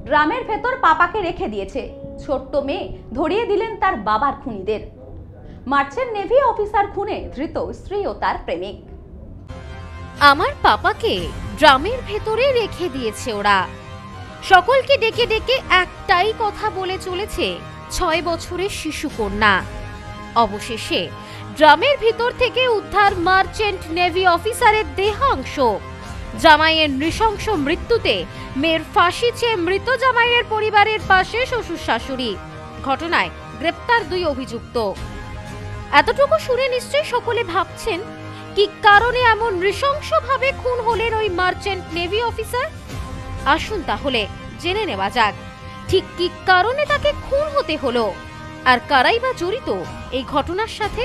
ড্রামের ভেতর পাপাকে রেখে দিয়েছে। ছোট্ট মেয়ে ধরিয়ে দিলেন তার বাবার খুনিদের। মার্চেন্ট নেভি অফিসার খুনে ধৃত স্ত্রী ও তার প্রেমিক। আমার পাপাকে ড্রামের ভেতরে রেখে দিয়েছে ওরা। সকলকে ডেকে ডেকে একটাই কথা বলে চলেছে 6 বছরের শিশু কন্যা। অবশেষে ড্রামের ভিতর থেকে উদ্ধার মার্চেন্ট নেভি অফিসারের দেহাংশ। জামাইয়ের নৃশংস মৃত্যুতে মেয়ের ফাঁসি চেয়ে মৃত জামাইয়ের পরিবারের পাশে শ্বশুর শাশুড়ি। ঘটনায় গ্রেপ্তার 2 অভিযুক্ত। এতটুকু শুনে নিশ্চয়ই সকলে ভাবছেন কি কারণে এমন নৃশংসভাবে খুন হলেন ওই মার্চেন্ট নেভি অফিসার। আসুন তাহলে জেনে নেওয়া যাক ঠিক কি কারণে তাকে খুন হতে হলো, আর কারাই বা জড়িত এই ঘটনার সাথে।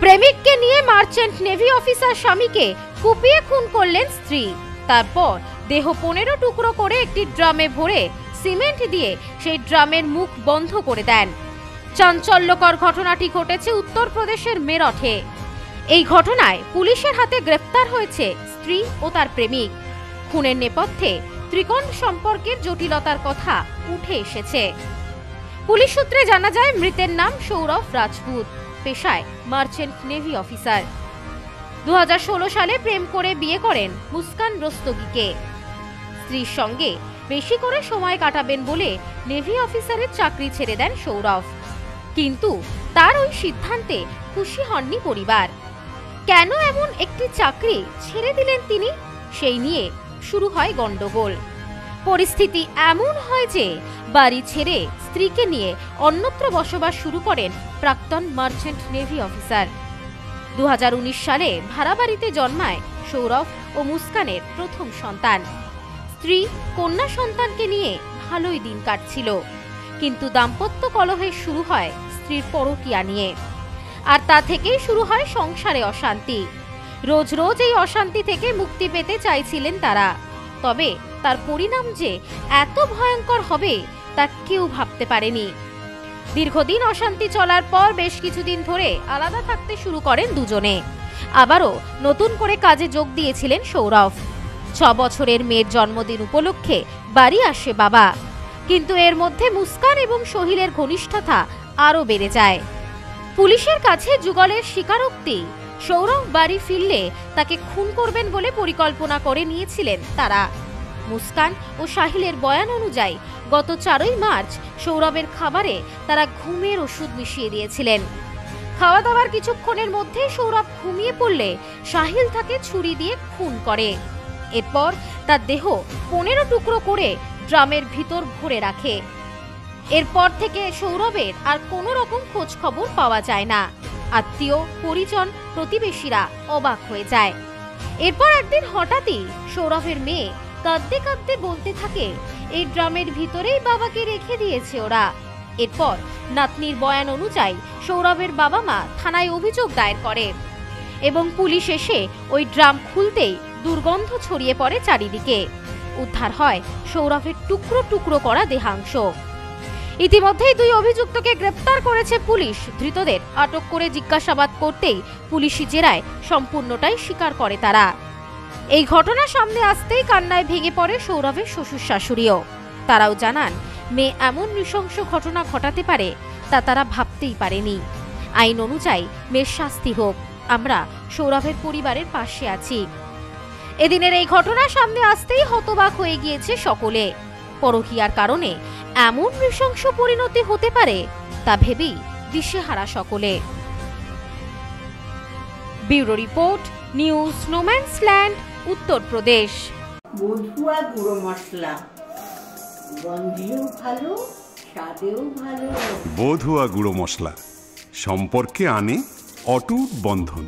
প্রেমিককে নিয়ে মার্চেন্ট নেভি অফিসার স্বামীকে কুপিয়ে খুন করলেন স্ত্রী। তারপর দেহ 15 টুকরো করে একটি ড্রামে ভরে সিমেন্ট দিয়ে সেই ড্রামের মুখ বন্ধ করে দেন। চাঞ্চল্যকর ঘটনাটি ঘটেছে উত্তরপ্রদেশের মেরঠে। এই ঘটনায় পুলিশের হাতে গ্রেফতার হয়েছে স্ত্রী ও তার প্রেমিক। খুনের নেপথ্যে ত্রিকোণ সম্পর্কের জটিলতার কথা উঠে এসেছে। পুলিশ সূত্রে জানা যায় মৃতের নাম সৌরভ রাজপুত, পেশায় মার্চেন্ট নেভি অফিসার। 2016 সালে প্রেম করে বিয়ে করেন মুস্কান রস্তগিকে। স্ত্রীর সঙ্গে বেশি করে সময় কাটাবেন বলে নেভি অফিসারের চাকরি ছেড়ে দেন সৌরভ। কিন্তু তার ওই সিদ্ধান্তে খুশি হননি পরিবার। কেন এমন একটি চাকরি ছেড়ে দিলেন তিনি, সেই নিয়ে শুরু হয় গন্ডগোল। পরিস্থিতি এমন হয় যে বাড়ি ছেড়ে স্ত্রীকে নিয়ে অন্যত্র বসবাস শুরু করেন প্রাক্তন মার্চেন্ট নেভি অফিসার। 2019 সালে ভাড়া বাড়িতে জন্মায় সৌরভ ও মুস্কানের প্রথম সন্তান। স্ত্রী কন্যা সন্তানকে নিয়ে ভালোই দিন কাটছিল, কিন্তু দাম্পত্য কলহে শুরু হয় স্ত্রীর পরকীয়া নিয়ে। আর তা থেকেই শুরু হয় সংসারে অশান্তি। রোজ রোজ এই অশান্তি থেকে মুক্তি পেতে চাইছিলেন তারা, তবে তার পরিণাম যে এত ভয়ঙ্কর হবে তা কেউ ভাবতে পারেনি। দীর্ঘদিন অশান্তি চলার পর বেশ কিছুদিন ধরে আলাদা থাকতে শুরু করেন দুজনে। আবারও নতুন করে কাজে যোগ দিয়েছিলেন সৌরভ। 6 বছরের মেয়ের জন্মদিন উপলক্ষে বাড়ি আসে বাবা, কিন্তু এর মধ্যে মুস্কান এবং সোহিলের ঘনিষ্ঠতা আরও বেড়ে যায়। পুলিশের কাছে যুগলের স্বীকারোক্তি, সৌরভ বাড়ি ফিরলে তাকে খুন করবেন বলে পরিকল্পনা করে নিয়েছিলেন তারা। মুস্কান ও সাহিলের বয়ান অনুযায়ী গত 4 মার্চ সৌরভের খাবারে তারা ঘুমের ওষুধ মিশিয়ে দিয়েছিলেন। খাওয়া দাওয়ার কিছুক্ষণের মধ্যে সৌরভ ঘুমিয়ে পড়লে সাহিল তাকে ছুরি দিয়ে খুন করে। এরপর তার দেহ 15 টুকরো করে ড্রামের ভিতর ভরে রাখে। এরপর থেকে সৌরভের আর কোনো রকম খোঁজ খবর পাওয়া যায় না। আত্মীয়, পরিজন, প্রতিবেশীরা অবাক হয়ে যায়। এরপর একদিন হঠাৎই সৌরভের মেয়ে কাঁদতে কাঁদতে বলতে থাকে, এই ড্রামের ভিতরেই বাবাকে রেখে দিয়েছে ওরা। এরপর নাতনির বয়ান অনুযায়ী সৌরভের বাবা মা থানায় অভিযোগ দায়ের করে এবং পুলিশ এসে ওই ড্রাম খুলতেই দুর্গন্ধ ছড়িয়ে পড়ে চারিদিকে। উদ্ধার হয় সৌরভের টুকরো টুকরো করা দেহাংশ। ইতিমধ্যেই 2 অভিযুক্তকে গ্রেপ্তার করেছে পুলিশ। ধৃতদের আটক করে জিজ্ঞাসাবাদ করতেই পুলিশি জেরায় সম্পূর্ণটাই স্বীকার করে তারা। এই ঘটনা সামনে আসতেই কান্নায় ভেঙে পড়ে সৌরভের শ্বশুর শাশুড়িও। তারাও জানান মেয়ে এমন নৃশংস ঘটনা ঘটাতে পারে তা তারা ভাবতেই পারেনি। আইন অনুযায়ী মেয়ের শাস্তি হোক, আমরা সৌরভের পরিবারের পাশে আছি। এদিনের এই ঘটনা সামনে আসতেই হতবাক হয়ে গিয়েছে সকলে। পরকীয়ার কারণে এমন নৃশংস পরিণতি হতে পারে তা ভেবেই দিশেহারা সকলে। Bureau report, news no man's land, Uttar Pradesh. বধুয়া গুঁড়ো মশলা, গন্ধেও ভালো, স্বাদেও ভালো। বধুয়া গুঁড়ো মশলা সম্পর্কে আনে অটুট বন্ধন।